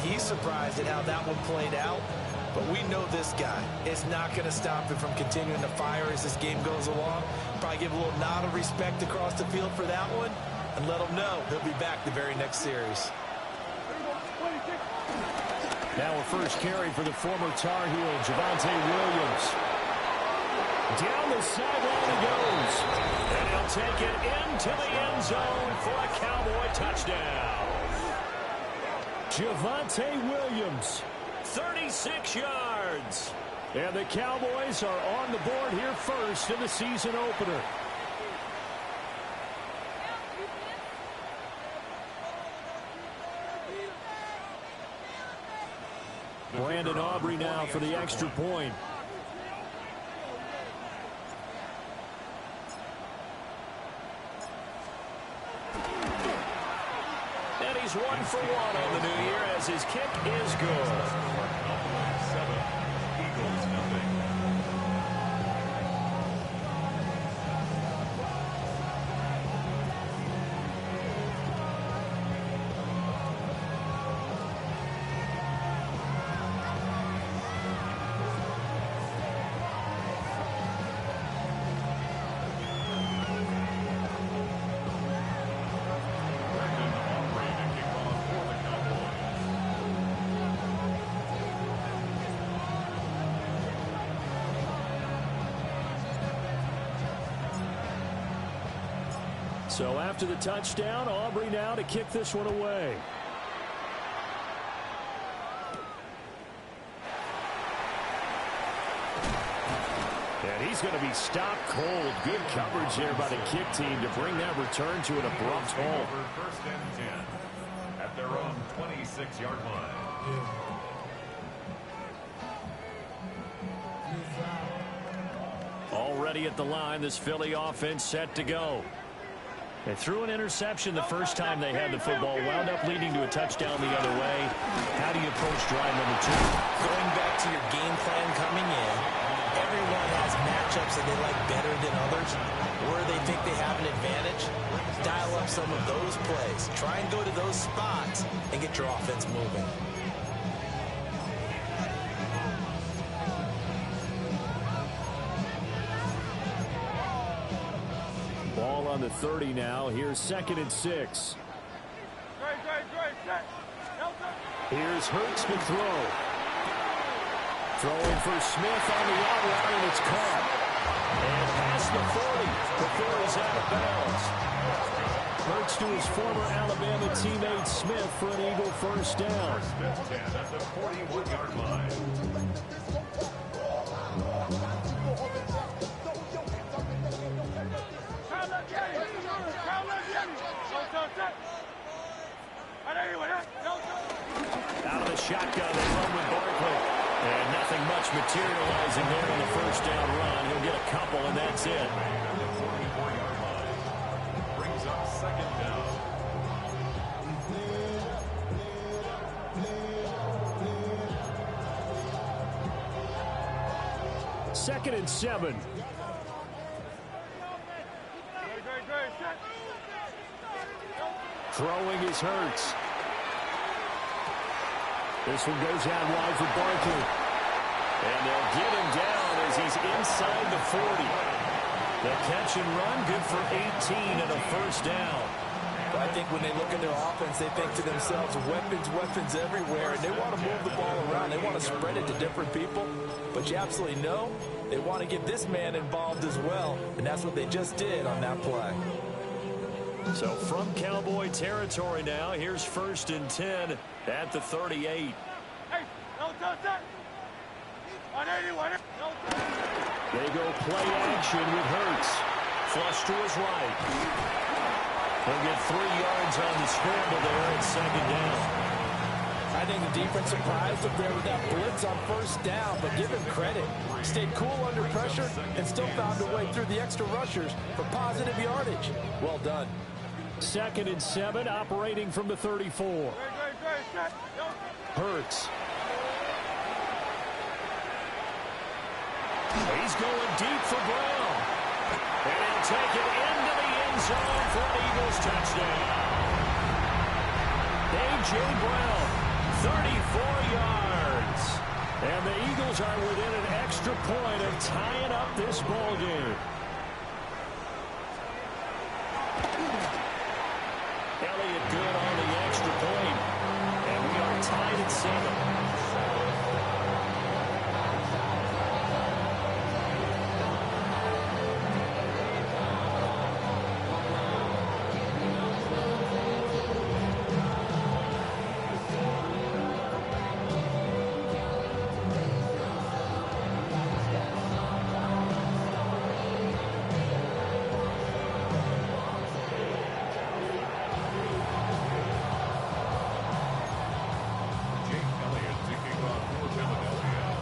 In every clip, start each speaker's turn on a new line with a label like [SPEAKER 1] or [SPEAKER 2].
[SPEAKER 1] he's surprised at how that one played out. But we know this guy is not going to stop him from continuing to fire as this game goes along. Probably give a little nod of respect across the field for that one and let him know he'll be back the very next series.
[SPEAKER 2] Now a first carry for the former Tar Heel, Javonte Williams. Down the sideline he goes. And he'll take it into the end zone for a Cowboy touchdown. Javonte Williams, 36 yards. And the Cowboys are on the board here first in the season opener. Brandon Aubrey now for the extra point. And he's 1 for 1 on the new year as his kick is good. So after the touchdown, Aubrey now to kick this one away. And he's going to be stopped cold. Good coverage there by the kick team to bring that return to an abrupt halt.
[SPEAKER 3] First and 10 at their own 26-yard line.
[SPEAKER 2] Already at the line, this Philly offense set to go. They threw an interception the first time they had the football, wound up leading to a touchdown the other way. How do you approach drive number 2?
[SPEAKER 1] Going back to your game plan coming in, everyone has matchups that they like better than others. Where they think they have an advantage, dial up some of those plays. Try and go to those spots and get your offense moving.
[SPEAKER 2] Ball on the 30 now. Here's 2nd and 6. Here's Hurts to throw. Throwing for Smith on the outright, and it's caught. And past the 40 before he's out of bounds. Hurts to his former Alabama teammate Smith for an Eagle first down.
[SPEAKER 3] First and 10 at the 41-yard line.
[SPEAKER 2] Out of the shotgun, they run with Barkley. And nothing much materializing there on the first down run. He'll get a couple, and that's it.
[SPEAKER 3] At the 44-yard line. Brings up 2nd down.
[SPEAKER 2] Second and 7. Throwing is Hurts. This one goes out wide for Barkley. And they'll get him down as he's inside the 40. The catch and run, good for 18 and a first down.
[SPEAKER 1] But I think when they look at their offense, they think to themselves, weapons everywhere, and they want to move the ball around. They want to spread it to different people. But you absolutely know they want to get this man involved as well, and that's what they just did on that play.
[SPEAKER 2] So from Cowboy territory now, here's 1st and 10 at the 38. They go play action with Hurts. Flush to his right. He'll get 3 yards on the scramble there at 2nd down.
[SPEAKER 1] I think the defense surprised him there with that blitz on first down, but give him credit. Stayed cool under pressure and still found a way through the extra rushers for positive yardage. Well done.
[SPEAKER 2] 2nd and 7, operating from the 34. Hurts. He's going deep for Brown. And he'll take it into the end zone for an Eagles touchdown. A.J. Brown, 34 yards. And the Eagles are within an extra point of tying up this ball game. Elliott good on the extra point. And we are tied at 7.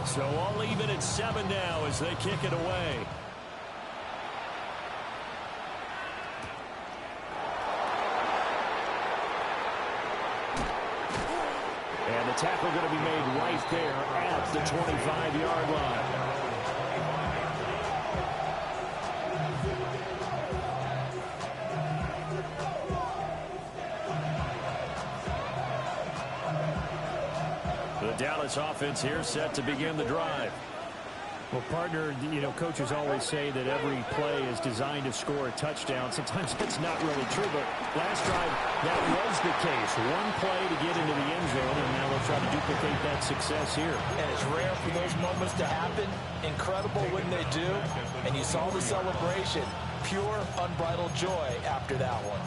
[SPEAKER 2] So all even at 7 now as they kick it away. And the tackle going to be made right there at the 25-yard line. Dallas offense here set to begin the drive.
[SPEAKER 4] Well, partner, you know, coaches always say that every play is designed to score a touchdown. Sometimes that's not really true, but last drive, that was the case. One play to get into the end zone, and now they'll try to duplicate that success here.
[SPEAKER 1] And it's rare for those moments to happen. Incredible when they do. And you saw the celebration. Pure, unbridled joy after that one.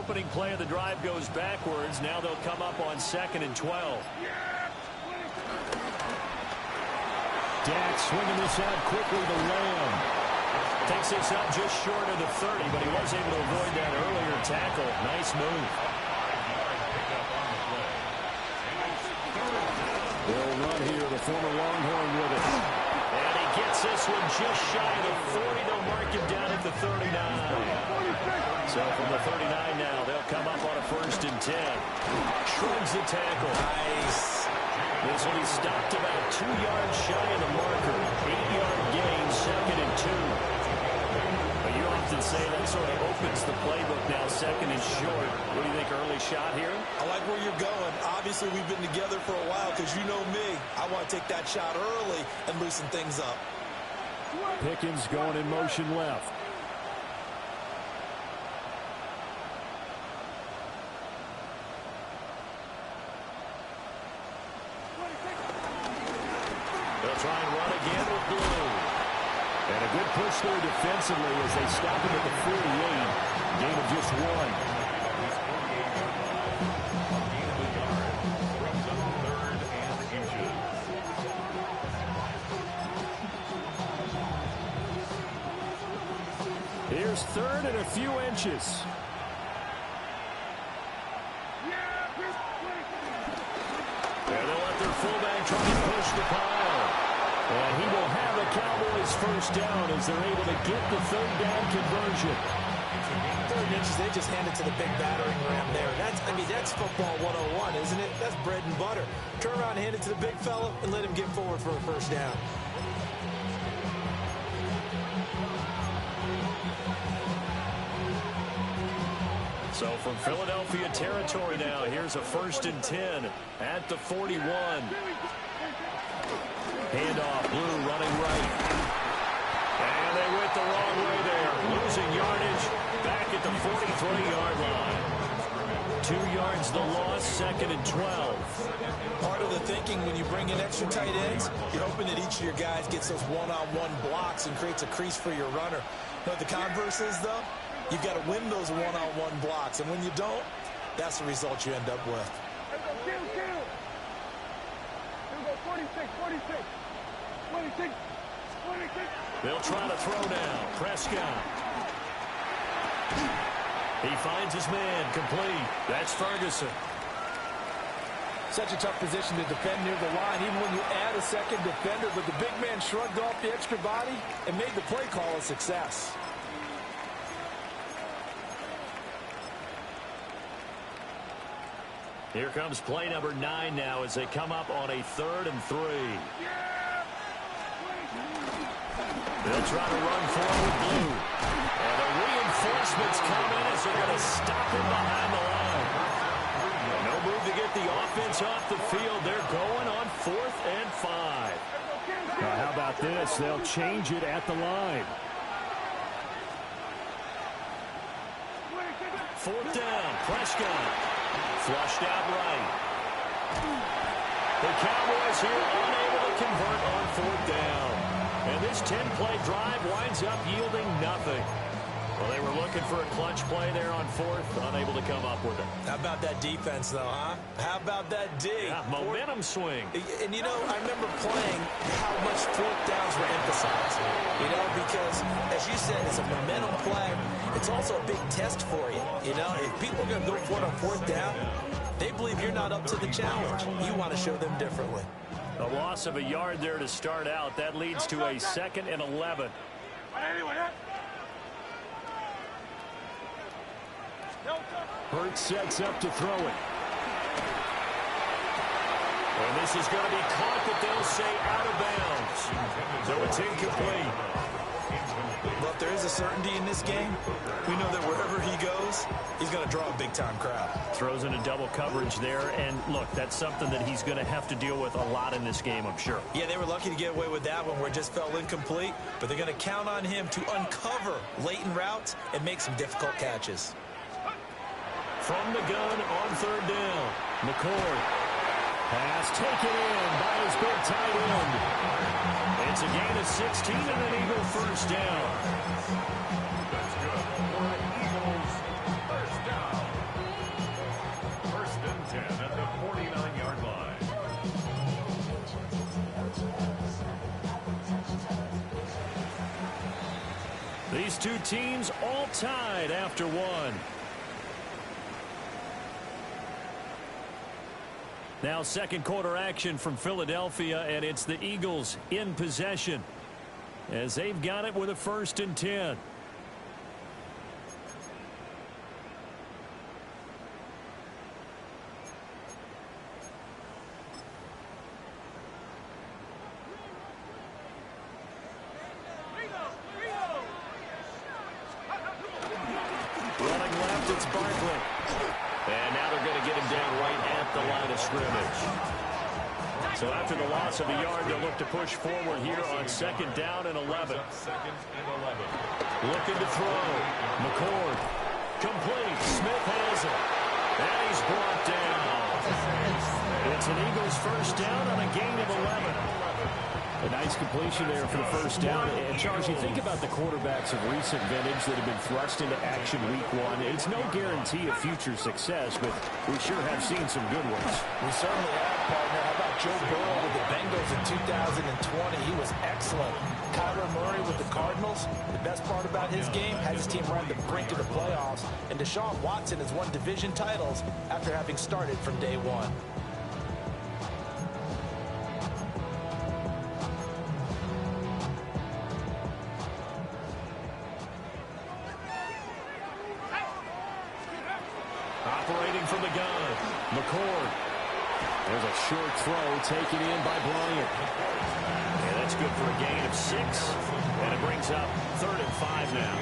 [SPEAKER 2] Opening play of the drive goes backwards. Now they'll come up on 2nd and 12.
[SPEAKER 4] Dak swinging this out quickly to Lamb.
[SPEAKER 2] Takes this up just short of the 30, but he was able to avoid that earlier tackle. Nice move.
[SPEAKER 4] They'll run here, the former Longhorn with it.
[SPEAKER 2] And he gets this one just shy of the 40. They'll mark him down at the 39. So from the 39 now, they'll come up on a 1st and 10. Shrugs the tackle.
[SPEAKER 1] Nice.
[SPEAKER 2] This one he stopped about 2 yards shy of the marker. 8-yard gain, 2nd and 2. But you often say that sort of opens the playbook now, 2nd and short. What do you think, early shot here?
[SPEAKER 5] I like where you're going. Obviously, we've been together for a while because you know me. I want to take that shot early and loosen things up.
[SPEAKER 4] Pickens going in motion left.
[SPEAKER 2] They'll try and run again with Blue.
[SPEAKER 4] And a good push there defensively as they stop him at the 48. Gain of just 1. Here's 3rd and a few inches.
[SPEAKER 2] And they'll let their fullback try and push the pile.
[SPEAKER 4] And he will have the Cowboys 1st down as they're able to get the 3rd down conversion.
[SPEAKER 1] 3rd inches, they just hand it to the big battering ram there. That's football 101, isn't it? That's bread and butter. Turn around and hand it to the big fella and let him get forward for a 1st down.
[SPEAKER 2] So from Philadelphia territory now, here's a 1st and 10 at the 41. Handoff, Blue running right. And they went the wrong way there. Losing yardage back at the 43-yard line. 2 yards the loss, 2nd and 12.
[SPEAKER 5] Part of the thinking when you bring in extra tight ends, you're hoping that each of your guys gets those one-on-one blocks and creates a crease for your runner. You know what the converse is, though? You've got to win those one-on-one blocks, and when you don't, that's the result you end up with.
[SPEAKER 2] They'll try to throw now. Prescott. He finds his man, complete. That's Ferguson.
[SPEAKER 1] Such a tough position to defend near the line, even when you add a 2nd defender, but the big man shrugged off the extra body and made the play call a success.
[SPEAKER 4] Here comes play number 9 now as they come up on a 3rd and 3. They'll try to run forward blue. And the reinforcements come in as they're going to stop him behind the line. No move to get the offense off the field. They're going on 4th and 5.
[SPEAKER 2] Now, how about this? They'll change it at the line.
[SPEAKER 4] 4th down, Prescott. Flushed out right. The Cowboys here unable to convert on 4th down. And this 10-play drive winds up yielding nothing. Well, they were looking for a clutch play there on 4th, unable to come up with it.
[SPEAKER 5] How about that defense, though, huh? How about that D?
[SPEAKER 4] Yeah, momentum swing.
[SPEAKER 5] And, you know, I remember playing how much 4th downs were emphasized. You know, because, as you said, it's a momentum play. It's also a big test for you. You know, if people are going to go for it on 4th down, they believe you're not up to the challenge. You want to show them differently.
[SPEAKER 4] A loss of a yard there to start out. That leads to a 2nd and 11.
[SPEAKER 2] Hurts sets up to throw it.
[SPEAKER 4] And this is going to be caught, but they'll say out of bounds. So it's incomplete.
[SPEAKER 5] Well, if there is a certainty in this game, we know that wherever he goes, he's going to draw a big-time crowd.
[SPEAKER 4] Throws into double coverage there, and look, that's something that he's going to have to deal with a lot in this game, I'm sure.
[SPEAKER 5] Yeah, they were lucky to get away with that one where it just fell incomplete, but they're going to count on him to uncover latent routes and make some difficult catches.
[SPEAKER 4] From the gun on 3rd down, McCord.
[SPEAKER 2] Pass taken in by his big tight end.
[SPEAKER 4] It's a gain of 16 and an Eagle 1st down.
[SPEAKER 3] That's good for Eagles. 1st down. 1st and 10 at the 49-yard line.
[SPEAKER 4] These two teams all tied after one. Now 2nd quarter action from Philadelphia, and it's the Eagles in possession as they've got it with a 1st and 10. Running left, it's Barkley. And now they're going to get him down right at the line of scrimmage. So after the loss of a yard, they'll look to push forward here on 2nd down and 11.
[SPEAKER 3] 2nd and 11.
[SPEAKER 4] Looking to throw. McCord. Complete. Smith has it. And he's brought down. It's an Eagles 1st down on a gain of 11.
[SPEAKER 2] A nice completion there for the 1st down. And, Charles, you think about the quarterbacks of recent vintage that have been thrust into action week 1. It's no guarantee of future success, but we sure have seen some good ones.
[SPEAKER 1] We certainly have, partner. How about Joe Burrow with the Bengals in 2020? He was excellent. Kyler Murray with the Cardinals. The best part about his game has his team right on the brink of the playoffs. And Deshaun Watson has won division titles after having started from day one.
[SPEAKER 4] Operating from the gun. McCord.
[SPEAKER 2] There's a short throw taken in by Bryant.
[SPEAKER 4] Yeah, that's good for a gain of 6. And it brings up 3rd and 5 now.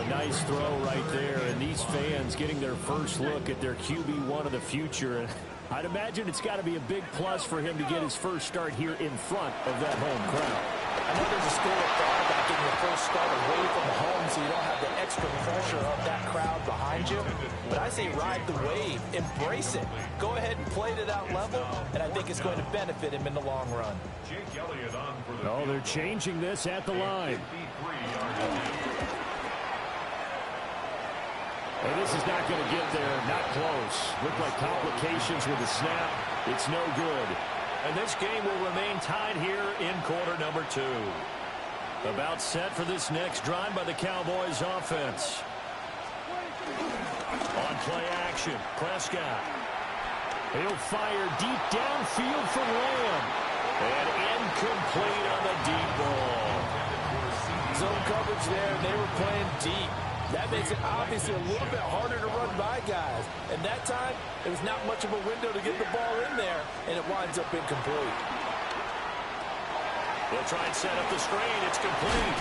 [SPEAKER 2] A nice throw right there, and these fans getting their first look at their QB1 of the future. I'd imagine it's got to be a big plus for him to get his first start here in front of that home crowd.
[SPEAKER 1] I know there's a school of thought about getting your first start away from home so you don't have the extra pressure of that crowd behind you. But I say ride the wave. Embrace it. Go ahead and play to that level, and I think it's going to benefit him in the long run.
[SPEAKER 3] Jake Elliott on for the
[SPEAKER 2] Oh, they're changing this at the line.
[SPEAKER 3] 53-yard line.
[SPEAKER 2] And this is not going to get there. Not close. Look like complications with the snap. It's no good.
[SPEAKER 4] And this game will remain tied here in quarter number 2. About set for this next drive by the Cowboys offense. On play action, Prescott.
[SPEAKER 2] He'll fire deep downfield for Lamb.
[SPEAKER 4] And incomplete on the deep ball.
[SPEAKER 1] Zone coverage there, and they were playing deep. That makes it obviously a little bit harder to run by guys. And that time, it was not much of a window to get the ball in there, and it winds up incomplete.
[SPEAKER 2] They'll try and set up the screen. It's complete.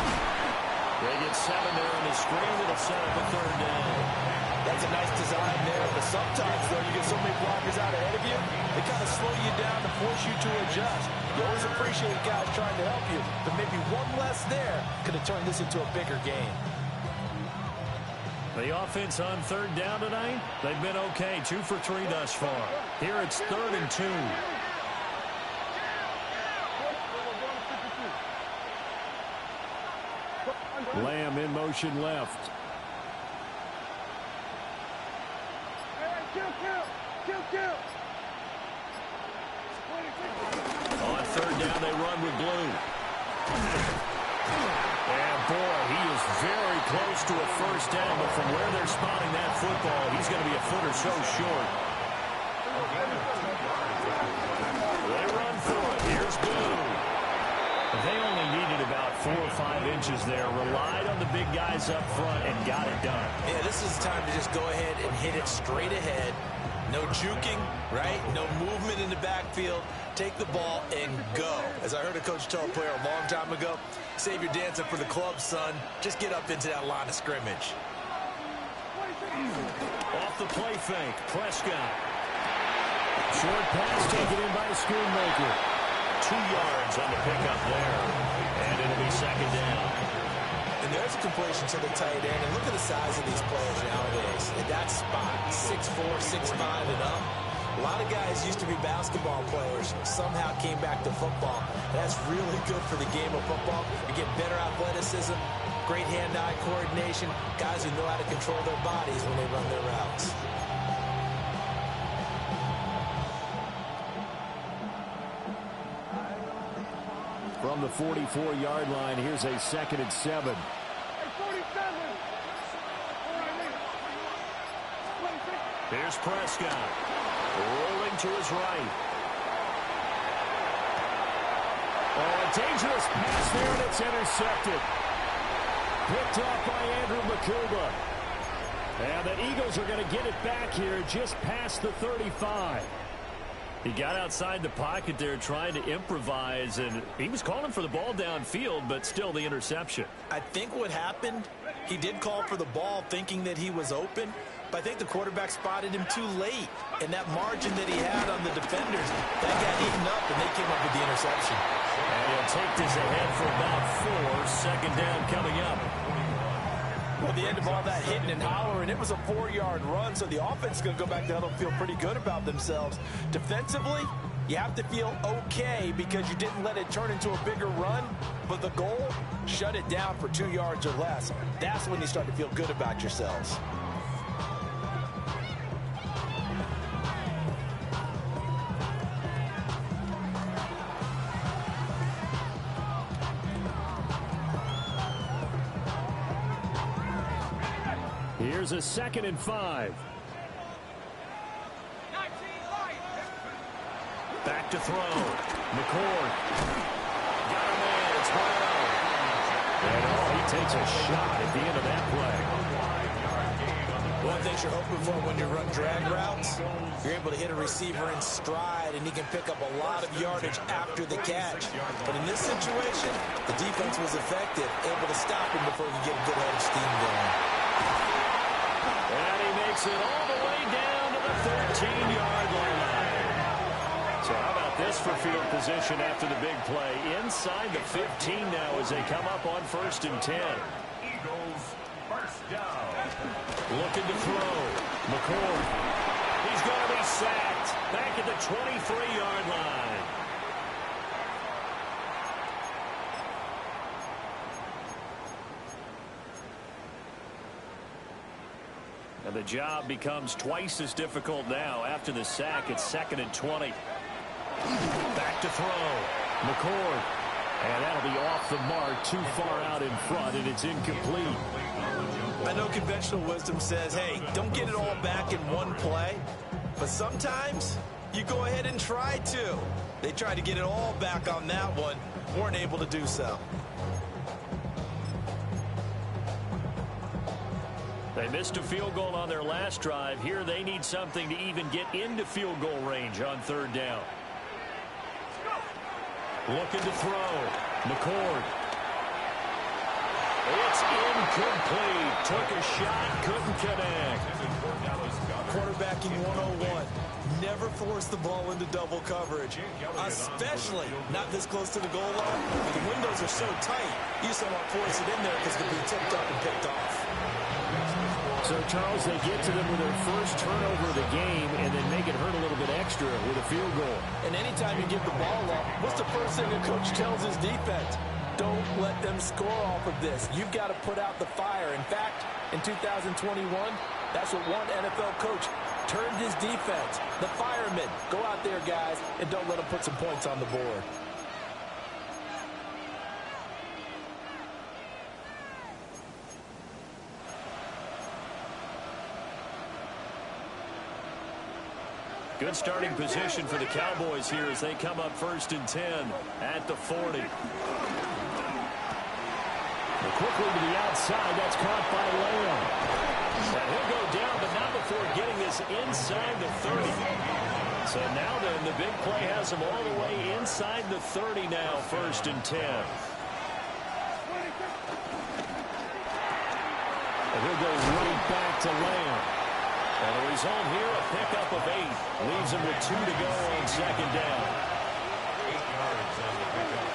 [SPEAKER 2] They get 7 there on the screen. It'll set up a 3rd down.
[SPEAKER 1] That's a nice design there, but sometimes, though, you get so many blockers out ahead of you, they kind of slow you down to force you to adjust. You always appreciate guys trying to help you, but maybe one less there could have turned this into a bigger game.
[SPEAKER 4] The offense on 3rd down tonight, they've been okay. 2 for 3 thus far. Here it's 3rd and 2. Lamb in motion left. On 3rd down, they run with blue. And boy, he is very close to a 1st down, but from where they're spotting that football, he's going to be a foot or so short. They run for it. Here's blue. They only needed about 4 or 5 inches there, relied on the big guys up front, and got it done.
[SPEAKER 5] Yeah, this is time to just go ahead and hit it straight ahead. No juking, right? No movement in the backfield. Take the ball and go. As I heard a coach tell a player a long time ago, save your dancing for the club, son. Just get up into that line of scrimmage.
[SPEAKER 2] Off the play fake, Prescott.
[SPEAKER 4] Short pass taken in by Schoonmaker.
[SPEAKER 2] 2 yards on the pickup there. And it'll be 2nd down.
[SPEAKER 5] And there's a completion to the tight end. And look at the size of these players nowadays. In that spot, 6'4", 6'5", and up. A lot of guys used to be basketball players, somehow came back to football. That's really good for the game of football. You get better athleticism, great hand-eye coordination, guys who know how to control their bodies when they run their routes.
[SPEAKER 4] From the 44-yard line, here's a 2nd and 7.
[SPEAKER 2] Here's Prescott. Rolling to his right.
[SPEAKER 4] Oh, a dangerous pass there, and it's intercepted. Picked off by Andrew Makuba. And the Eagles are going to get it back here just past the 35. He got outside the pocket there trying to improvise, and he was calling for the ball downfield, but still the interception.
[SPEAKER 5] I think what happened, he did call for the ball thinking that he was open, but I think the quarterback spotted him too late. And that margin that he had on the defenders, that got eaten up, and they came up with the interception.
[SPEAKER 2] And he'll take this ahead for about 4. 2nd down coming up.
[SPEAKER 1] Well, the end of all that hitting and hollering, it was a 4-yard run, so the offense is going to go back there and feel pretty good about themselves. Defensively, you have to feel okay because you didn't let it turn into a bigger run, but the goal, shut it down for 2 yards or less. That's when you start to feel good about yourselves.
[SPEAKER 4] Here's a 2nd and 5.
[SPEAKER 2] Back to throw. McCord. Got a man. It's Brown.
[SPEAKER 4] And he takes a shot at the end of that play.
[SPEAKER 5] One thing you're hoping for when you run drag routes, you're able to hit a receiver in stride, and he can pick up a lot of yardage after the catch. But in this situation, the defense was effective, able to stop him before he could get a good head of steam going.
[SPEAKER 2] And he makes it all the way down to the 13-yard line.
[SPEAKER 4] So how about this for field position after the big play? Inside the 15 now as they come up on 1st and 10.
[SPEAKER 3] Eagles, 1st down.
[SPEAKER 2] Looking to throw. McCord. He's going to be sacked. Back at the 23-yard line.
[SPEAKER 4] And the job becomes twice as difficult now after the sack. It's 2nd and 20.
[SPEAKER 2] Back to throw.
[SPEAKER 4] McCord. And that'll be off the mark, too far out in front, and it's incomplete.
[SPEAKER 5] I know conventional wisdom says, hey, don't get it all back in one play. But sometimes you go ahead and try to. They tried to get it all back on that one. Weren't able to do so.
[SPEAKER 4] They missed a field goal on their last drive. Here they need something to even get into field goal range on third down. Looking to throw. McCord. It's incomplete. Took a shot, couldn't connect.
[SPEAKER 5] Quarterbacking 101. Never force the ball into double coverage, especially not this close to the goal line. The windows are so tight, you just don't want to force it in there because it could be tipped up and picked off.
[SPEAKER 4] So, Charles, they get to them with their first turnover of the game and then make it hurt a little bit extra with a field goal.
[SPEAKER 1] And anytime you give the ball up, what's the first thing a coach tells his defense? Don't let them score off of this. You've got to put out the fire. In fact, in 2021, that's what one NFL coach turned his defense. The firemen. Go out there, guys, and don't let them put some points on the board.
[SPEAKER 4] Good starting position for the Cowboys here as they come up 1st and 10 at the 40. Quickly to the outside. That's caught by Lamb. He'll go down, but not before getting this inside the 30. So now then, the big play has him all the way inside the 30 now, 1st and 10. And he'll go right back to Lamb. And the result here, a pickup of 8. Leaves him with 2 to go on 2nd down.
[SPEAKER 3] 8 yards on the pickup.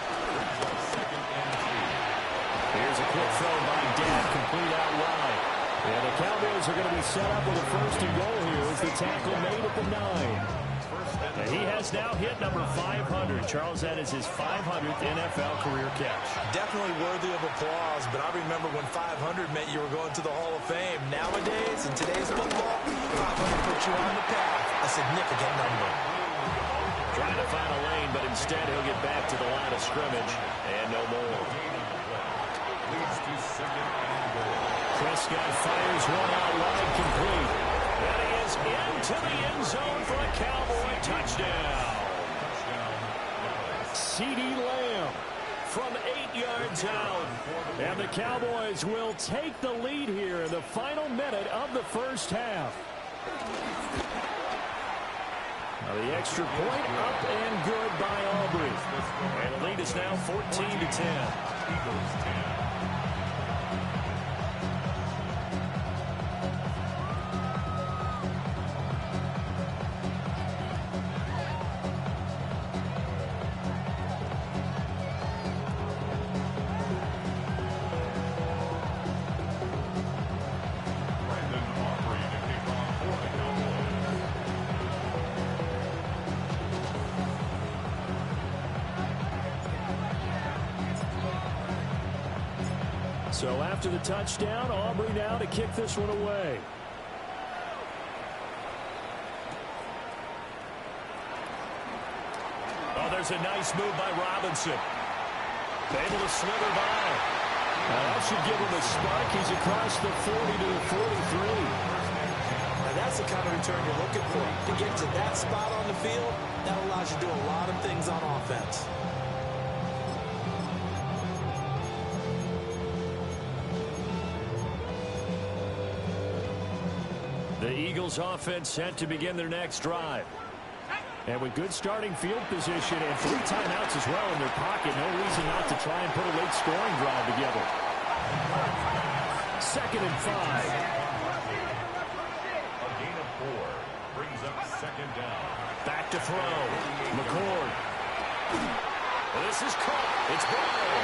[SPEAKER 4] Here's a quick throw by Dad, complete out wide. And the Cowboys are going to be set up with a 1st and goal here as the tackle made at the 9. And he has now hit number 500. Charles, that is his 500th NFL career catch.
[SPEAKER 5] Definitely worthy of applause, but I remember when 500 meant you were going to the Hall of Fame. Nowadays, in today's football, 500 puts you on the path, a significant number.
[SPEAKER 4] Trying to find a lane, but instead he'll get back to the line of scrimmage, and no more. Prescott fires one out wide, complete. And he is into the end zone for a Cowboy touchdown. CeeDee Lamb from 8 yards out. And the Cowboys will take the lead here in the final minute of the first half. Now the extra point up and good by Aubrey. And the lead is now 14-10. So after the touchdown, Aubrey now to kick this one away. Oh, there's a nice move by Robinson. Able to slither by. Now that should give him a spark. He's across the 40 to the 43.
[SPEAKER 5] Now that's the kind of return you're looking for. To get to that spot on the field, that allows you to do a lot of things on offense.
[SPEAKER 4] The Eagles offense set to begin their next drive. And with good starting field position and 3 timeouts as well in their pocket, no reason not to try and put a late scoring drive together. 2nd and 5.
[SPEAKER 3] A gain of 4 brings up 2nd down.
[SPEAKER 4] Back to throw. McCord. This is caught. It's Brown.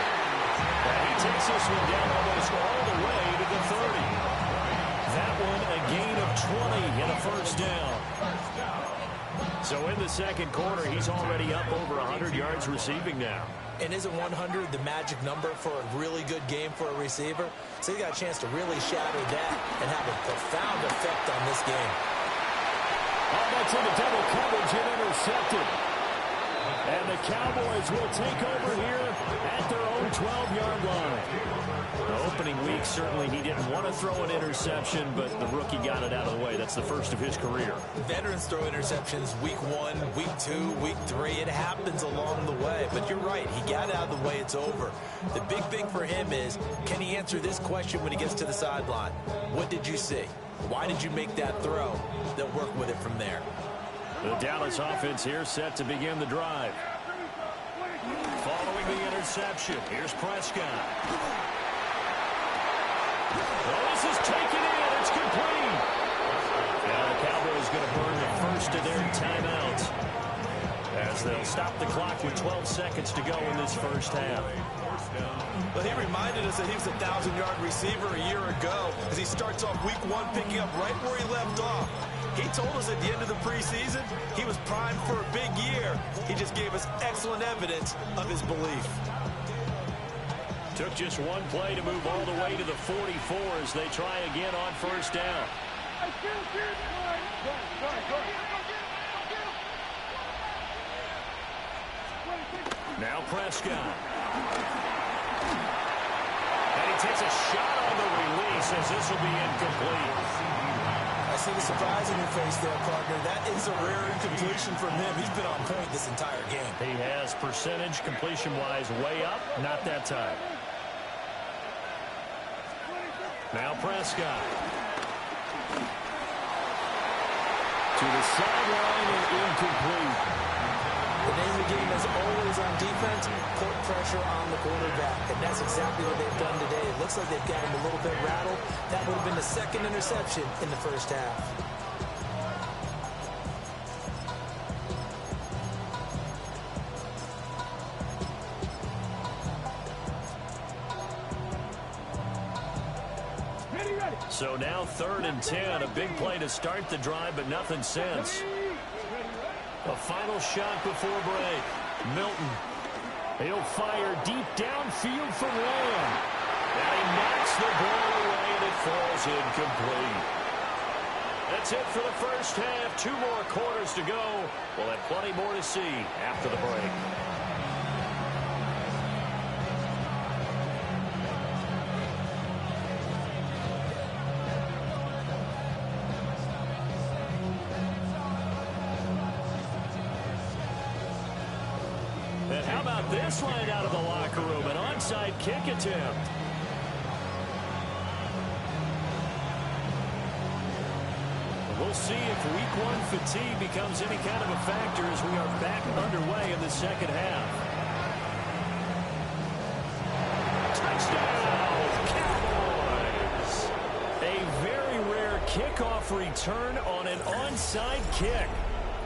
[SPEAKER 4] And he takes this one down almost all the way to the 30. That one a gain of 20 and a 1st down. So in the 2nd quarter, he's already up over 100 yards receiving now.
[SPEAKER 5] And isn't 100 the magic number for a really good game for a receiver? So he got a chance to really shatter that and have a profound effect on this game.
[SPEAKER 4] Oh, that's into double coverage and intercepted. And the Cowboys will take over here at their own 12-yard line. The opening week, certainly he didn't want to throw an interception, but the rookie got it out of the way. That's the first of his career.
[SPEAKER 5] Veterans throw interceptions week 1, week 2, week 3. It happens along the way. But you're right. He got it out of the way. It's over. The big thing for him is, can he answer this question when he gets to the sideline? What did you see? Why did you make that throw? They'll work with it from there.
[SPEAKER 4] The Dallas offense here set to begin the drive. Following the interception, here's Prescott. Well, this is taken in. It's complete. Now the Cowboys going to burn the first of their timeouts as they'll stop the clock with 12 seconds to go in this first half.
[SPEAKER 5] Well, he reminded us that he was a 1,000-yard receiver a year ago as he starts off week 1 picking up right where he left off. He told us at the end of the preseason he was primed for a big year. He just gave us excellent evidence of his belief.
[SPEAKER 4] Took just one play to move all the way to the 44 as they try again on first down. Now Prescott. And he takes a shot on the release as this will be incomplete.
[SPEAKER 5] I see the surprise in your face there, partner. That is a rare incompletion from him. He's been on point this entire game.
[SPEAKER 4] He has percentage completion-wise way up. Not that time. Now Prescott. To the sideline and incomplete.
[SPEAKER 5] The name of the game is always on defense, put pressure on the quarterback. And that's exactly what they've done today. It looks like they've got him a little bit rattled. That would have been the second interception in the first half.
[SPEAKER 4] So now 3rd and 10. A big play to start the drive, but nothing since. A final shot before break. Milton. He'll fire deep downfield from Lamb. And he knocks the ball away, and it falls incomplete. That's it for the first half. 2 more quarters to go. We'll have plenty more to see after the break. And how about this line out of the locker room? An onside kick attempt. We'll see if week 1 fatigue becomes any kind of a factor as we are back underway in the second half. Touchdown, Cowboys! A very rare kickoff return on an onside kick.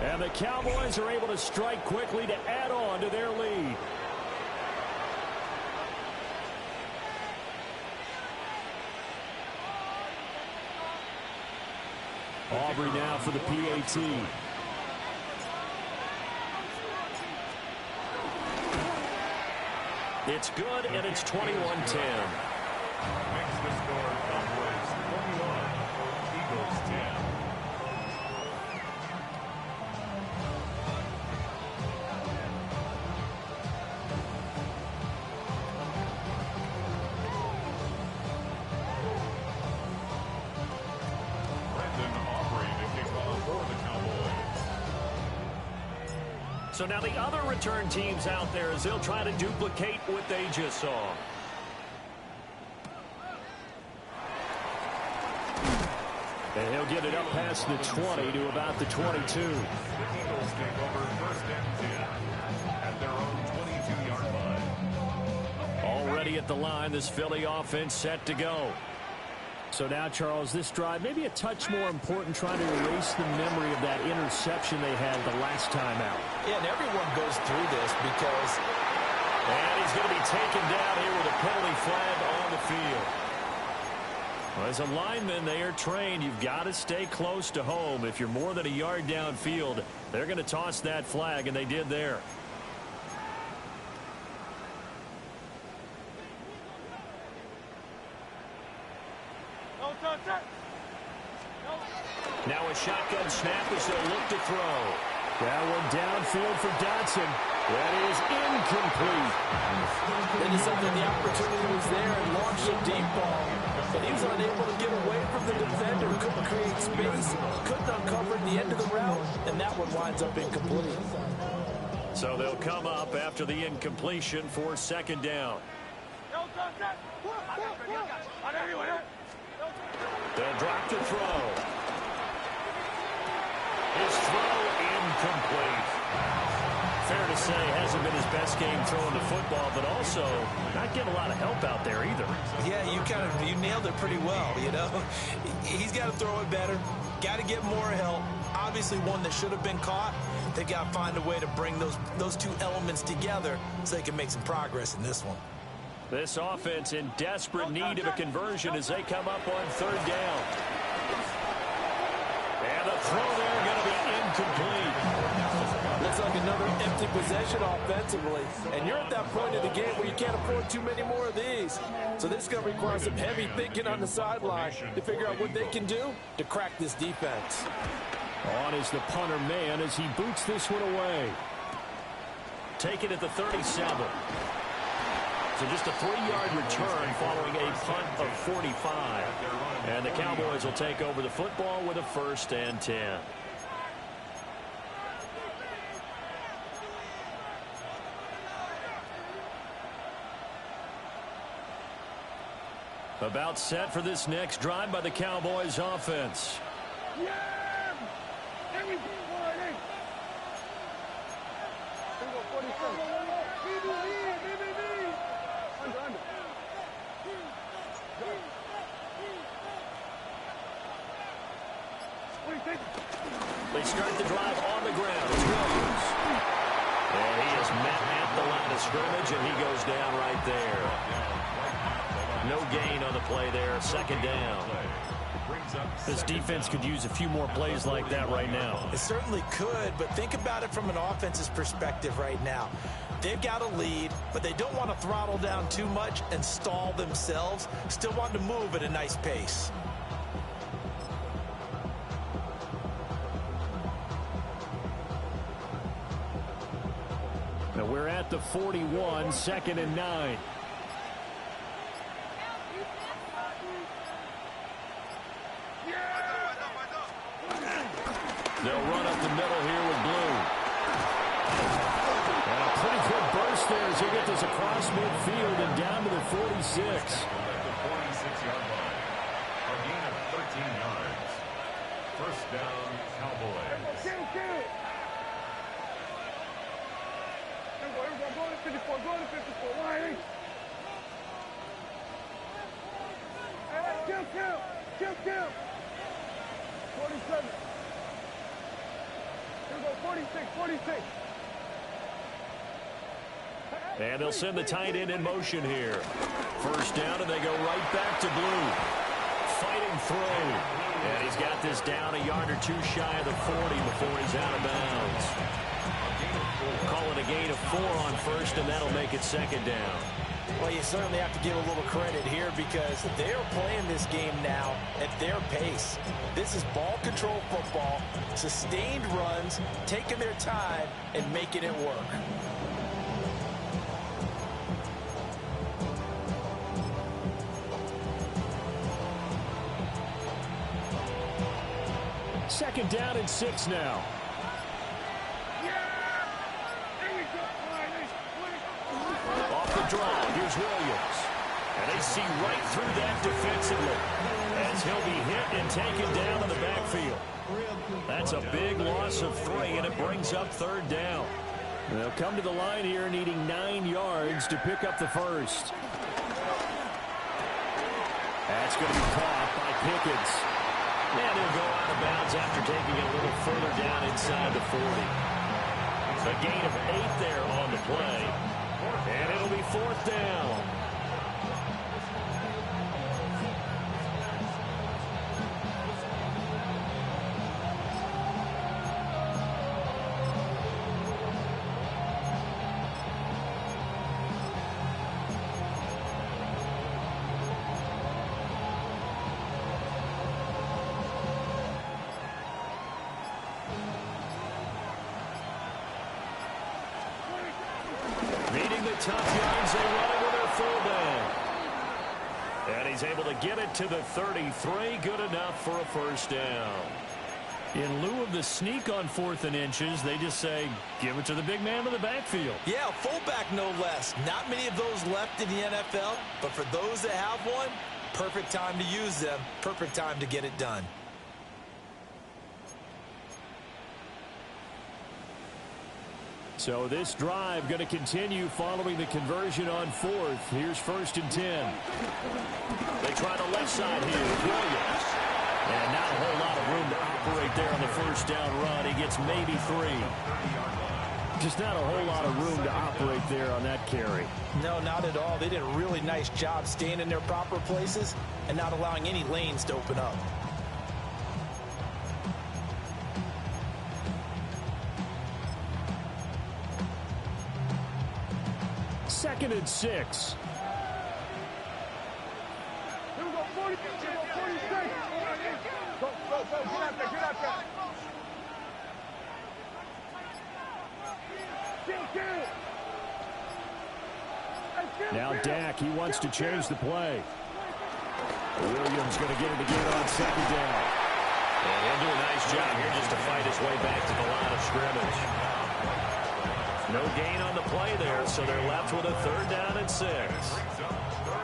[SPEAKER 4] And the Cowboys are able to strike quickly to add on to their lead. Aubrey now for the PAT. It's good, and it's 21-10.
[SPEAKER 3] Makes the score Cowboys 21, Eagles 10.
[SPEAKER 4] So now the other return teams out there as they'll try to duplicate what they just saw. And he'll get it up past the 20 to about the 22.
[SPEAKER 3] The Eagles take over 1st and 10 at their own 22-yard line.
[SPEAKER 4] Already at the line, this Philly offense set to go. So now, Charles, this drive maybe a touch more important, trying to erase the memory of that interception they had the last time out.
[SPEAKER 5] Yeah, and everyone goes through this because...
[SPEAKER 4] And he's going to be taken down here with a penalty flag on the field. Well, as a lineman, they are trained. You've got to stay close to home. If you're more than a yard downfield, they're going to toss that flag, and they did there. Now a shotgun snap as they'll look to throw.
[SPEAKER 2] That one downfield for Dotson.
[SPEAKER 4] That is incomplete.
[SPEAKER 1] They decided the opportunity was there and launched a deep ball, but he was unable to get away from the defender, couldn't create space, couldn't uncover the end of the route, and that one winds up incomplete.
[SPEAKER 4] So they'll come up after the incompletion for second down. They'll drop to throw. His throw incomplete. Fair to say, hasn't been his best game throwing the football, but also not getting a lot of help out there either.
[SPEAKER 5] Yeah, you nailed it pretty well, you know. He's got to throw it better, got to get more help. Obviously one that should have been caught. They got to find a way to bring those two elements together so they can make some progress in this one.
[SPEAKER 4] This offense in desperate need of a conversion as they come up on third down. And the throw there going to be incomplete.
[SPEAKER 1] Looks like another empty possession offensively. And you're at that point of the game where you can't afford too many more of these. So this is going to require some heavy thinking on the sideline to figure out what they can do to crack this defense.
[SPEAKER 4] On is the punter man as he boots this one away. Take it at the 37. So just a 3-yard return following a punt of 45. And the Cowboys will take over the football with a 1st and 10. About set for this next drive by the Cowboys offense. They start the drive on the ground. It's Williams. And he is met at the line of scrimmage, and he goes down right there. No gain on the play there. Second down. This defense could use a few more plays like that right now.
[SPEAKER 5] It certainly could, but think about it from an offense's perspective right now. They've got a lead, but they don't want to throttle down too much and stall themselves. Still want to move at a nice pace.
[SPEAKER 4] Now we're at the 41, 2nd and 9. They'll run up the middle here with Blue. And a pretty quick burst there as he gets this across midfield and down to the 46.
[SPEAKER 3] At the 46-yard line. A gain of 13 yards. First down, Cowboys.
[SPEAKER 6] Go to 54, go to 54, Riley. Kill. 47. Here we go, 46.
[SPEAKER 4] And they'll send the tight end in motion here. First down, and they go right back to Blue. Fighting through. And he's got this down a yard or two shy of the 40 before he's out of bounds. Call it a gain of 4 on first, and that'll make it second down.
[SPEAKER 5] Well, you certainly have to give a little credit here because they're playing this game now at their pace. This is ball control football, sustained runs, taking their time, and making it work.
[SPEAKER 4] Second down and 6 now. Off the draw, here's Williams. And they see right through that defensively as he'll be hit and taken down in the backfield. That's a big loss of 3, and it brings up third down. They'll come to the line here needing 9 yards to pick up the first. That's going to be caught by Pickens. And he'll go out of bounds after taking it a little further down inside the 40. A gain of 8 there on the play. And it'll be 4th down.
[SPEAKER 2] tough yards. They run it with their fullback. And he's able to get it to the 33. Good enough for a first down.
[SPEAKER 4] In lieu of the sneak on 4th and inches, they just say, give it to the big man in the backfield.
[SPEAKER 5] Yeah, fullback no less. Not many of those left in the NFL, but for those that have one, perfect time to use them. Perfect time to get it done.
[SPEAKER 4] So this drive going to continue following the conversion on 4th. Here's 1st and 10.
[SPEAKER 2] They try the left side here with Williams.
[SPEAKER 4] And not a whole lot of room to operate there on the first down run. He gets maybe 3. Just not a whole lot of room to operate there on that carry.
[SPEAKER 5] No, not at all. They did a really nice job staying in their proper places and not allowing any lanes to open up.
[SPEAKER 4] Second and 6.
[SPEAKER 6] Here we go, 40, 46. Go, get out there, get out there.
[SPEAKER 4] Now Dak, he wants to change the play. Williams going to get it again on 2nd down.
[SPEAKER 2] And he'll do a nice job here just to fight his way back to the line of scrimmage. No gain on the play there, so they're left with a 3rd down and 6.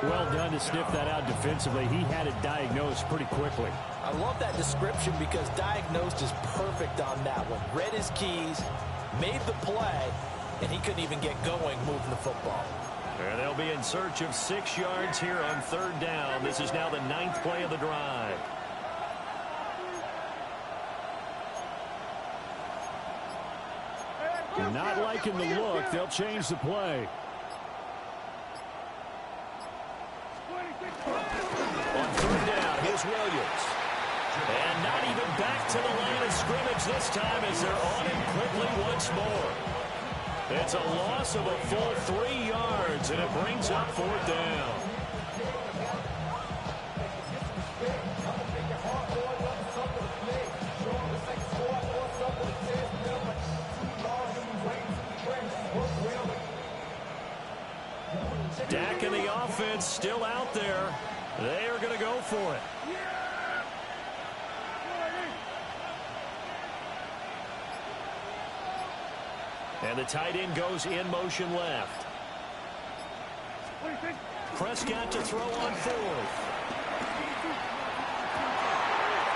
[SPEAKER 4] Well done to sniff that out defensively. He had it diagnosed pretty quickly.
[SPEAKER 5] I love that description because diagnosed is perfect on that one. Read his keys, made the play, and he couldn't even get going moving the football.
[SPEAKER 2] And they'll be in search of 6 yards here on 3rd down. This is now the 9th play of the drive.
[SPEAKER 4] Not liking the look. They'll change the play.
[SPEAKER 2] On 3rd down, here's Williams. And not even back to the line of scrimmage this time as they're on him quickly once more. It's a loss of a full 3 yards, and it brings up 4th down. Dak and the offense still out there. They are going to go for it. And the tight end goes in motion left. Prescott to throw on 4th.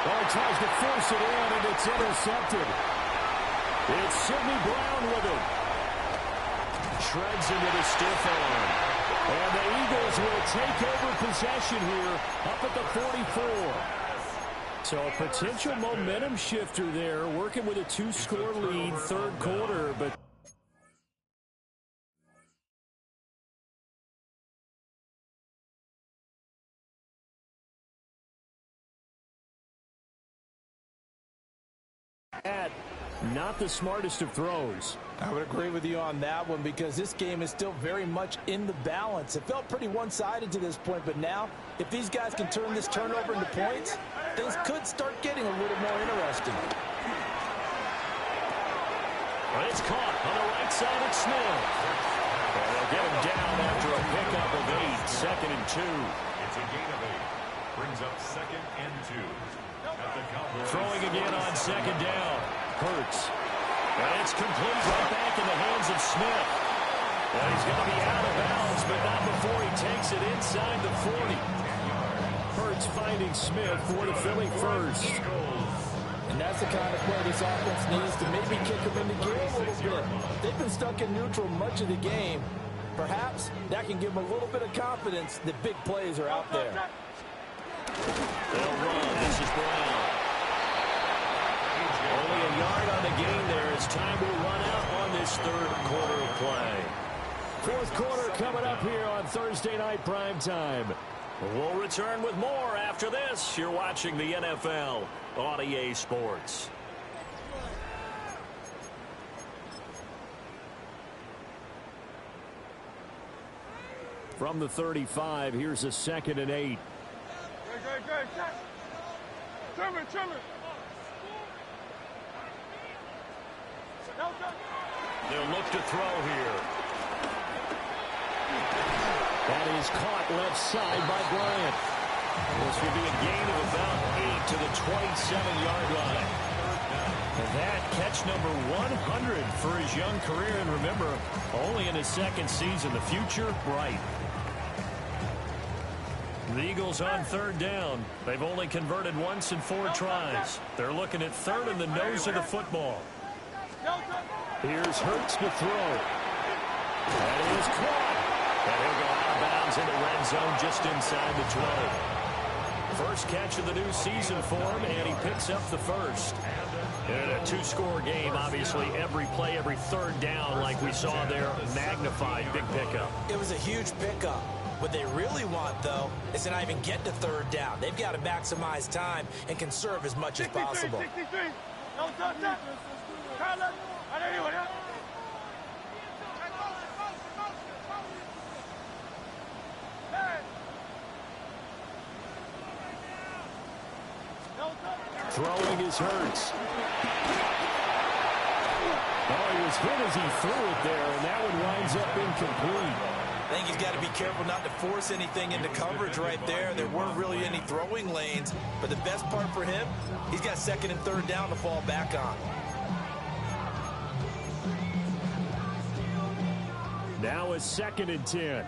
[SPEAKER 4] Oh, he tries to force it in, and it's intercepted. It's Sidney Brown with it.
[SPEAKER 2] Shreds him with a stiff arm.
[SPEAKER 4] And the Eagles will take over possession here up at the 44. So a potential momentum shifter there, working with a 2-score lead, 3rd quarter, but not the smartest of throws.
[SPEAKER 5] I would agree with you on that one because this game is still very much in the balance. It felt pretty one-sided to this point, but now if these guys can turn this turnover into points, things could start getting a little more interesting.
[SPEAKER 2] But it's caught on the right side of Smith. And they'll get him down after a pickup of 8, 2nd and 2.
[SPEAKER 3] It's a gain of 8. Brings up 2nd and 2.
[SPEAKER 2] Throwing again on 2nd down. Hurts. And it's complete right back in the hands of Smith. And he's going to be out of bounds, but not before he takes it inside the 40.
[SPEAKER 4] Hurts finding Smith for the Philly first.
[SPEAKER 5] And that's the kind of play this offense needs to maybe kick them into gear a little bit. They've been stuck in neutral much of the game. Perhaps that can give them a little bit of confidence that big plays are out there.
[SPEAKER 2] They'll run. This is Brown. Only a yard on the gain there. It's time to run out on this 3rd quarter of play.
[SPEAKER 4] 4th quarter coming up here on Thursday Night Primetime.
[SPEAKER 2] We'll return with more after this. You're watching the NFL on EA Sports.
[SPEAKER 4] From the 35, here's a 2nd and 8.
[SPEAKER 6] Good. Trim it.
[SPEAKER 2] They'll look to throw here.
[SPEAKER 4] That is caught left side by Bryant. This will be a gain of about 8 to the 27-yard line. And that catch number 100 for his young career. And remember, only in his second season. The future bright. The Eagles on third down. They've only converted once in 4 tries. They're looking at third in the nose of the football. Here's Hurts to throw. That is caught. And he'll go out of bounds in the red zone just inside the 20. First catch of the new season for him, and he picks up the first. In a 2-score game, obviously, every play, every third down, like we saw there, magnified. Big pickup.
[SPEAKER 5] It was a huge pickup. What they really want, though, is to not even get to third down. They've got to maximize time and conserve as much as possible.
[SPEAKER 4] Throwing is Hurts. Oh, he was hit as he threw it there, and that one winds up incomplete.
[SPEAKER 5] I think he's got to be careful not to force anything into coverage right there. There weren't really any throwing lanes, but the best part for him, he's got second and third down to fall back on.
[SPEAKER 4] Now a 2nd and 10.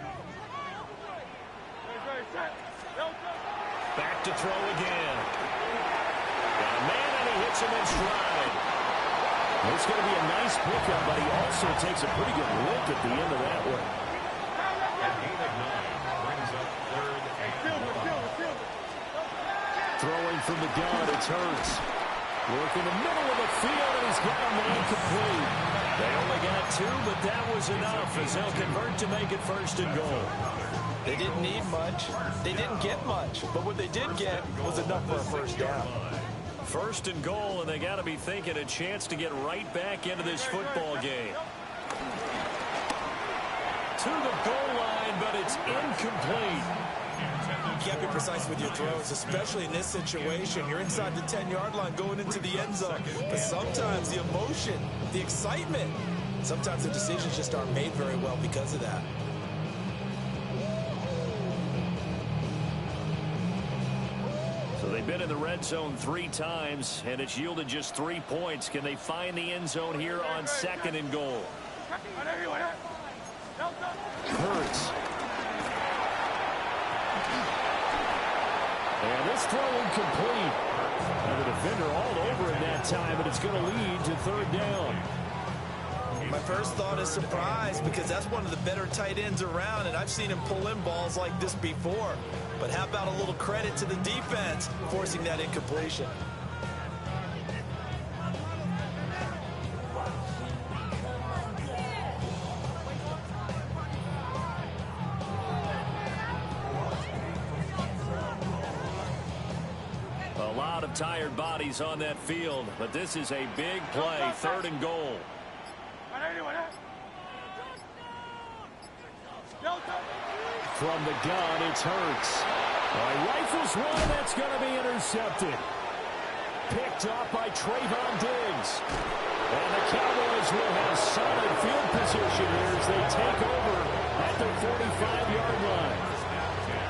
[SPEAKER 4] Back to throw again. Got a man, and he hits him in stride. It's going to be a nice pickup, but he also takes a pretty good look at the end of that one. Throwing from the gun, it's Hurts. Work in the middle of the field, and he's got a man complete. They only got 2, but that was enough as they'll convert to make it first and goal.
[SPEAKER 5] They didn't need much. They didn't get much. But what they did get was enough for a first down.
[SPEAKER 4] First and goal, and they got to be thinking a chance to get right back into this football game. To the goal line, but it's incomplete.
[SPEAKER 5] You can't be precise with your throws, especially in this situation. You're inside the 10-yard line going into the end zone. But sometimes the emotion, the excitement, sometimes the decisions just aren't made very well because of that.
[SPEAKER 4] So they've been in the red zone 3 times, and it's yielded just 3 points. Can they find the end zone here on 2nd and goal? Hurts. And this throw incomplete. And the defender all over it that time, but it's going to lead to third down.
[SPEAKER 5] My first thought is surprise, because that's one of the better tight ends around, and I've seen him pull in balls like this before. But how about a little credit to the defense forcing that incompletion?
[SPEAKER 4] A lot of tired bodies on that field, but this is a big play, 3rd and goal. From the gun, it's Hurts. Rifles one, that's going to be intercepted. Picked up by Trayvon Diggs. And the Cowboys will have solid field position here as they take over at their 45-yard line.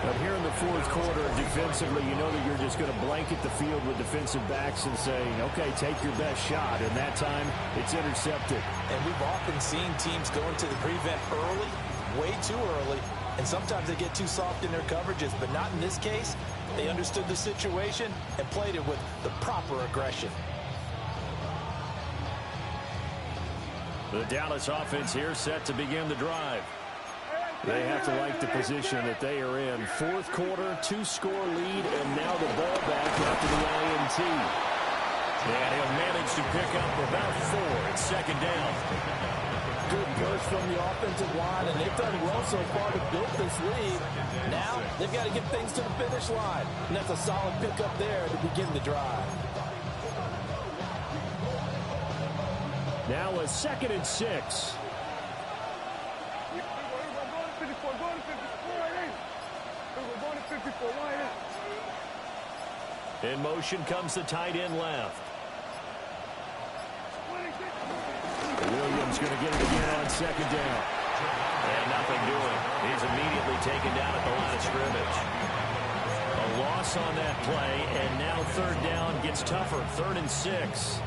[SPEAKER 4] But here in the 4th quarter, defensively, you know that you're just going to blanket the field with defensive backs and say, okay, take your best shot. And that time, it's intercepted.
[SPEAKER 5] And we've often seen teams go into the prevent early, way too early, and sometimes they get too soft in their coverages, but not in this case. They understood the situation and played it with the proper aggression.
[SPEAKER 4] The Dallas offense here set to begin the drive. They have to like the position that they are in. 4th quarter, 2-score lead, and now the ball back after the INT. And he'll manage to pick up about 4 at 2nd down.
[SPEAKER 1] Good burst from the offensive line, and they've done well so far to build this lead. Now they've got to get things to the finish line, and that's a solid pickup there to begin the drive.
[SPEAKER 4] Now a 2nd and 6. In motion comes the tight end left. Williams going to get it again on 2nd down. And nothing doing. He's immediately taken down at the line of scrimmage. A loss on that play, and now third down gets tougher. 3rd and 6.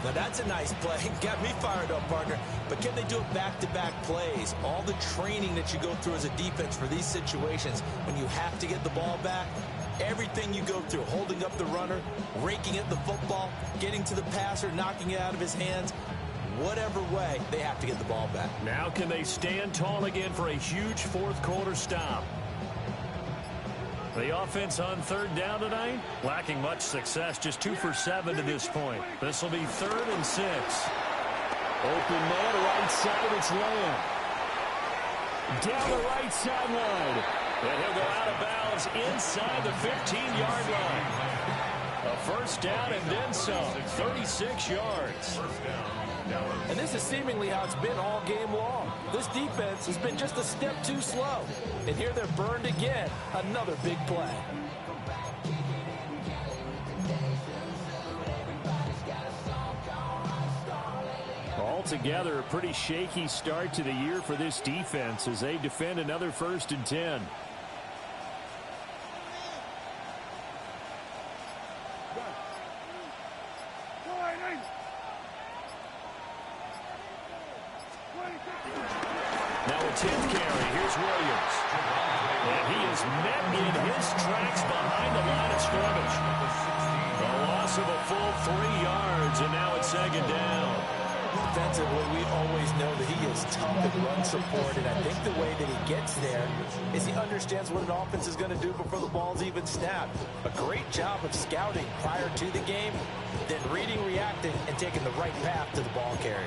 [SPEAKER 5] Now that's a nice play. Got me fired up, partner. But can they do it back-to-back plays? All the training that you go through as a defense for these situations, when you have to get the ball back, everything you go through, holding up the runner, raking at the football, getting to the passer, knocking it out of his hands, whatever way, they have to get the ball back.
[SPEAKER 4] Now can they stand tall again for a huge fourth-quarter stop? The offense on third down tonight, lacking much success, just 2 for 7 to this point. This will be 3rd and 6.
[SPEAKER 2] Open man, right side, it's Lamb. Down the right sideline.
[SPEAKER 4] And he'll go out of bounds inside the 15-yard line. A first down and then some, 36 yards.
[SPEAKER 1] And this is seemingly how it's been all game long. This defense has been just a step too slow. And here they're burned again. Another big play.
[SPEAKER 4] Altogether, a pretty shaky start to the year for this defense as they defend another 1st and 10. Now a 10th carry. Here's Williams. And he is met in his tracks behind the line of scrimmage. A loss of a full 3 yards, and now it's 2nd down.
[SPEAKER 5] Defensively, we always know that he is tough in run support, and I think the way that he gets there is he understands what an offense is going to do before the ball's even snapped. A great job of scouting prior to the game, then reading, reacting, and taking the right path to the ball carrier.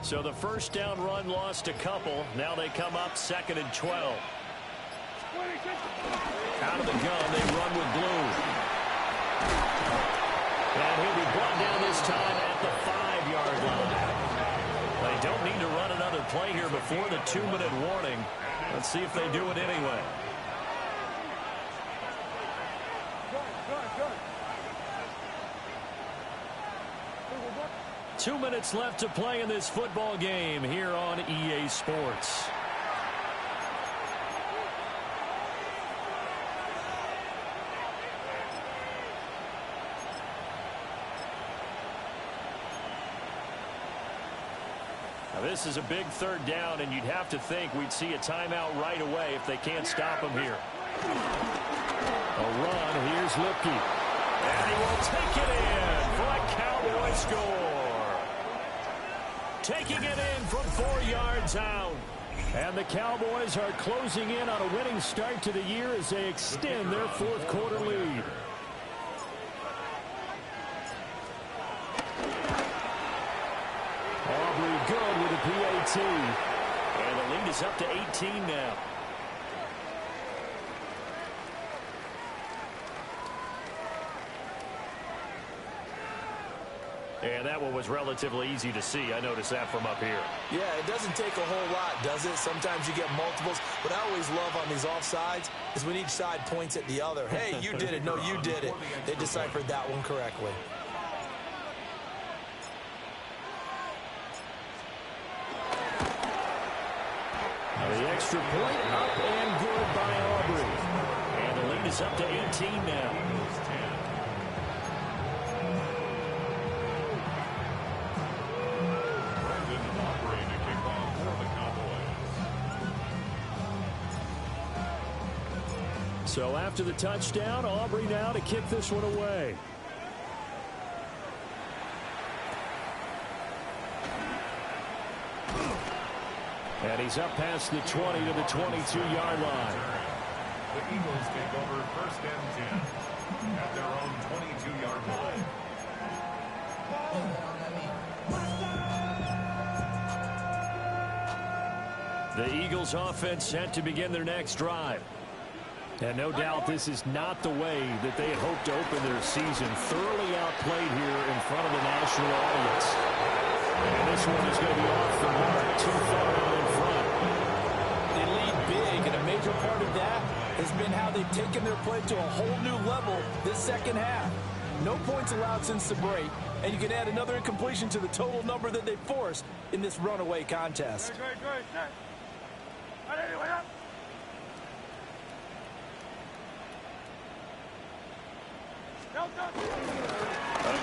[SPEAKER 4] So the first down run lost a couple. Now they come up 2nd and 12. Out of the gun, they run with Blue. And he'll be brought down this time at the 5-yard line. They don't need to run another play here before the 2-minute warning. Let's see if they do it anyway. Two minutes left to play in this football game here on EA Sports. Now this is a big 3rd down, and you'd have to think we'd see a timeout right away if they can't stop him here. A run. Here's Lipke. And he will take it in for a Cowboy score. Taking it in from 4 yards out. And the Cowboys are closing in on a winning start to the year as they extend their 4th-quarter lead. Aubrey good with a PAT. And the lead is up to 18 now. And that one was relatively easy to see. I noticed that from up here.
[SPEAKER 5] Yeah, it doesn't take a whole lot, does it? Sometimes you get multiples. What I always love on these offsides is when each side points at the other. Hey, you did it. No, you did it. They deciphered that one correctly.
[SPEAKER 4] The extra point up and good by Aubrey. And the lead is up to 18 now. So after the touchdown, Aubrey now to kick this one away. And he's up past the 20 to the 22-yard line.
[SPEAKER 3] The Eagles take over 1st and 10 at their own 22-yard line.
[SPEAKER 4] The Eagles offense set to begin their next drive. And no doubt this is not the way that they had hoped to open their season. Thoroughly outplayed here in front of the national audience. And this one is going to be off the mark, too far out in front.
[SPEAKER 1] They lead big, and a major part of that has been how they've taken their play to a whole new level this second half. No points allowed since the break, and you can add another incompletion to the total number that they forced in this runaway contest.
[SPEAKER 2] A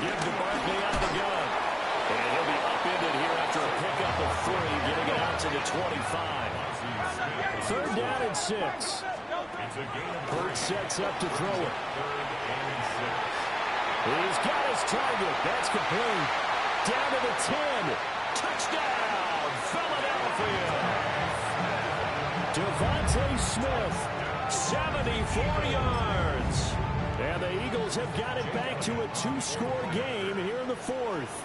[SPEAKER 2] give to Barkley out of the gun. And he'll be upended here after a pickup of 3, getting it out to the 25.
[SPEAKER 4] 3rd down and 6. Hurts sets up to throw it. He's got his target. That's complete. Down to the 10.
[SPEAKER 2] Touchdown, Philadelphia.
[SPEAKER 4] Devontae Smith, 74 yards. And the Eagles have got it back to a 2-score game here in the 4th.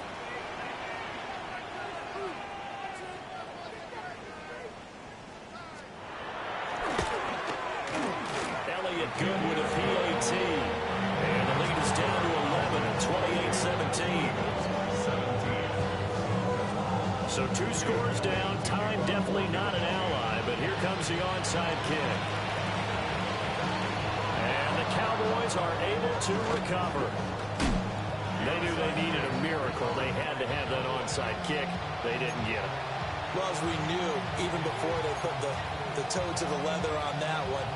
[SPEAKER 2] Elliott good with a PAT. And the lead is down to 11 at 28-17. So 2 scores down. Time definitely not an ally, but here comes the onside kick. And the Cowboys are able to recover. They knew they needed a miracle. They had to have that onside kick. They didn't get it.
[SPEAKER 5] Well, as we knew, even before they put the toe to the leather on that one,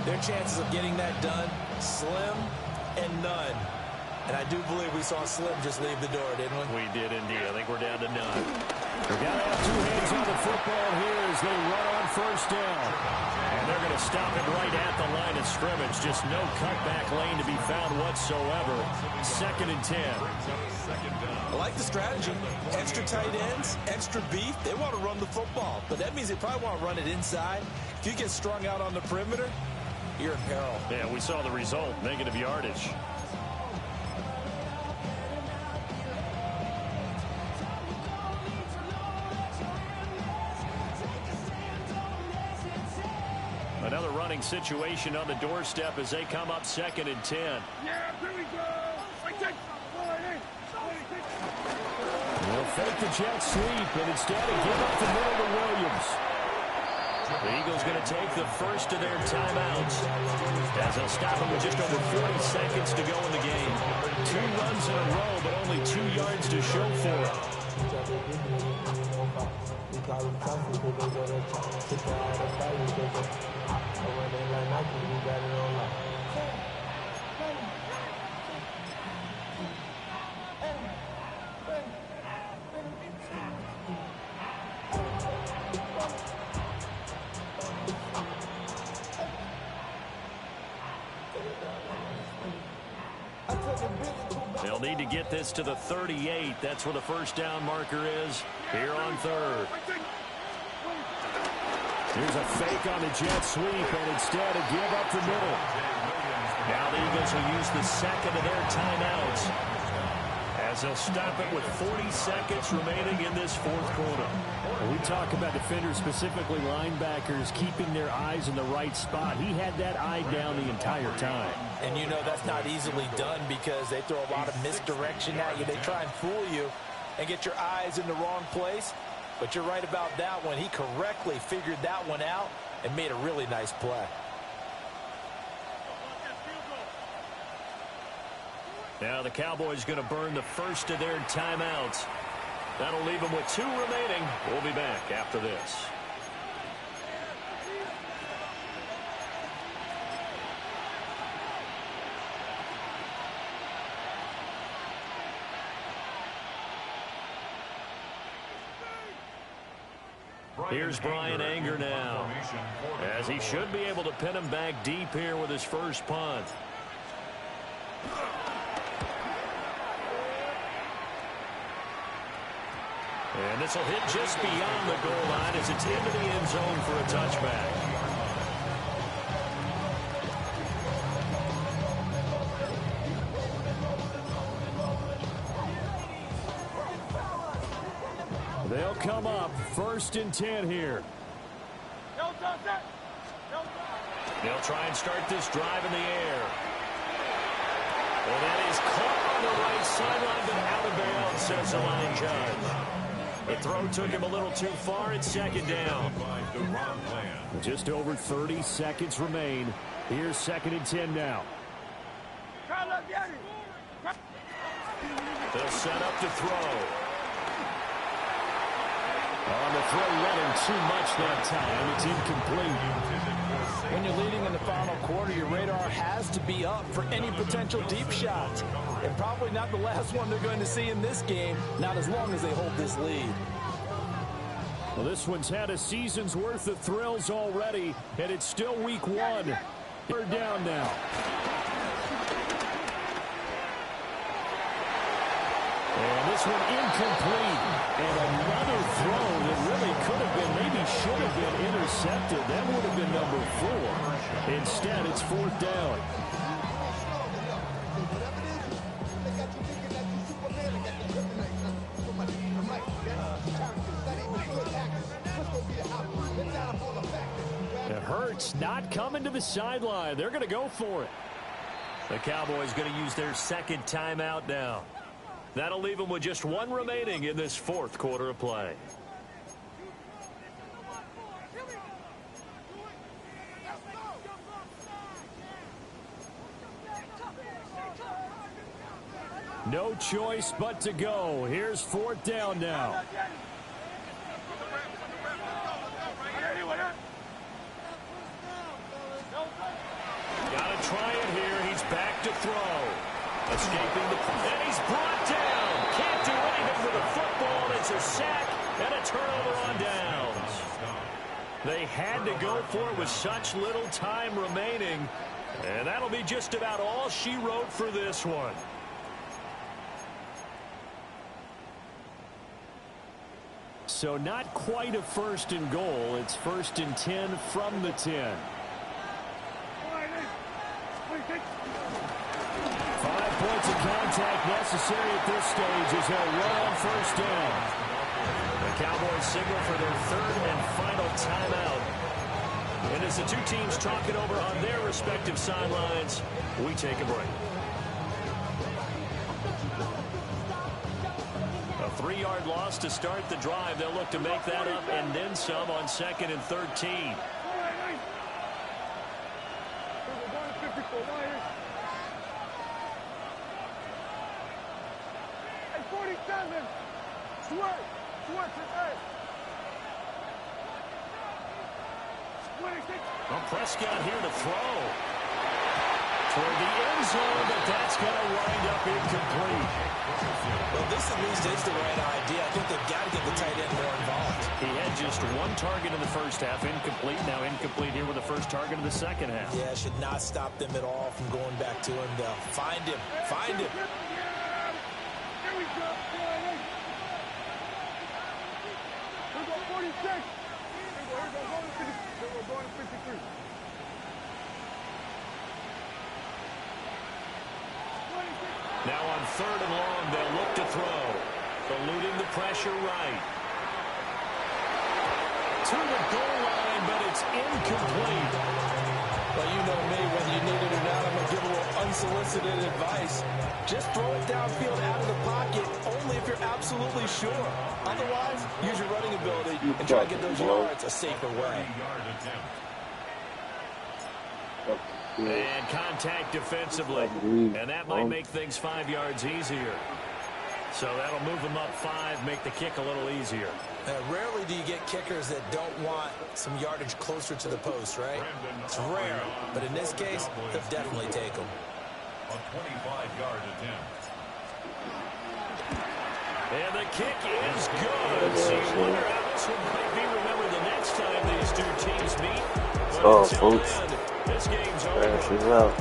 [SPEAKER 5] their chances of getting that done, slim and none. And I do believe we saw Slim just leave the door, didn't we?
[SPEAKER 2] We did indeed. I think we're down to none.
[SPEAKER 4] They've got to have 2 hands on the football here as they run on 1st down.
[SPEAKER 2] And they're going to stop it right at the line of scrimmage. Just no cutback lane to be found whatsoever. 2nd and 10.
[SPEAKER 5] I like the strategy. Extra tight ends, extra beef. They want to run the football, but that means they probably want to run it inside. If you get strung out on the perimeter, you're in peril.
[SPEAKER 2] Yeah, we saw the result. Negative yardage. Another running situation on the doorstep as they come up 2nd and 10.
[SPEAKER 6] Yeah, here we go.
[SPEAKER 4] They'll fake the jet sweep, and instead of give up the middle to Williams.
[SPEAKER 2] The Eagles going to take the first of their timeouts as they'll stop them with just over 40 seconds to go in the game. 2 runs in a row, but only 2 yards to show for it. They'll need to get this to the 38. That's where the 1st down marker is here on 3rd.
[SPEAKER 4] Here's a fake on the jet sweep, and instead a give up the middle.
[SPEAKER 2] Now the Eagles will use the 2nd of their timeouts as they'll stop it with 40 seconds remaining in this 4th quarter.
[SPEAKER 4] When we talk about defenders, specifically linebackers, keeping their eyes in the right spot. He had that eye down the entire time.
[SPEAKER 5] And you know that's not easily done because they throw a lot of misdirection at you. They try and fool you and get your eyes in the wrong place. But you're right about that one. He correctly figured that one out and made a really nice play.
[SPEAKER 2] Now the Cowboys going to burn the first of their timeouts. That'll leave them with 2 remaining. We'll be back after this. Here's Brian Anger now, as he should be able to pin him back deep here with his first punt. And this will hit just beyond the goal line as it's into the end zone for a touchback.
[SPEAKER 4] They'll come up 1st and 10 here.
[SPEAKER 2] They'll try and start this drive in the air. And that is caught on the right sideline, but out of bounds, says the line judge. The throw took him a little too far. It's 2nd down.
[SPEAKER 4] Just over 30 seconds remain. Here's 2nd and 10 now.
[SPEAKER 2] They'll set up to throw.
[SPEAKER 4] On the throw, running too much that time. It's incomplete.
[SPEAKER 1] When you're leading in the final quarter, your radar has to be up for any potential deep shots. And probably not the last one they're going to see in this game, not as long as they hold this lead.
[SPEAKER 4] Well, this one's had a season's worth of thrills already, and it's still week one. Third down now. And this one incomplete. And another throw that really could have been, maybe should have been intercepted. That would have been number 4. Instead, it's fourth down. It hurts not coming to the sideline. They're going to go for it.
[SPEAKER 2] The Cowboys going to use their second timeout now. That'll leave them with just one remaining in this fourth quarter of play.
[SPEAKER 4] No choice but to go. Here's fourth down now.
[SPEAKER 2] Got to try it here. He's back to throw. Escaping the... And he's brought down. Can't do anything with the football. It's a sack and a turnover on downs. They had to go for it with such little time remaining. And that'll be just about all she wrote for this one.
[SPEAKER 4] So not quite a first and goal. It's first and 10 from the 10. 5 points of contact necessary at this stage as they'll run on first down.
[SPEAKER 2] The Cowboys signal for their third and final timeout. And as the two teams talk it over on their respective sidelines, we take a break. A 3-yard loss to start the drive. They'll look to make that up and then some on 2nd and 13. Well, Prescott here to throw. Toward the end zone, but that's going to wind up incomplete.
[SPEAKER 5] Well, this at least is the right idea. I think they've got to get the tight end more involved.
[SPEAKER 2] He had just one target in the first half, incomplete. Now incomplete here with the first target in the second half.
[SPEAKER 5] Yeah, should not stop them at all from going back to him. Find him. Find him.
[SPEAKER 6] Here we go. Here we go, 46. Here we go, going to 53.
[SPEAKER 2] Now on 3rd and long, they'll look to throw. Eluding the pressure right. To the goal line, but it's incomplete.
[SPEAKER 1] Well, you know me, whether you need it or not, I'm going to give a little unsolicited advice. Just throw it downfield out of the pocket, only if you're absolutely sure. Otherwise, use your running ability and try to get those yards a safer way.
[SPEAKER 2] And contact defensively. And that might make things 5 yards easier. So that'll move them up 5, make the kick a little easier.
[SPEAKER 5] Rarely do you get kickers that don't want some yardage closer to the post, right? It's rare, but in this case, they'll definitely take them.
[SPEAKER 3] A 25-yard attempt.
[SPEAKER 2] And the kick is good. So you wonder how this one might be remembered the next time these two teams meet. But until then, this game's over.
[SPEAKER 7] She's out.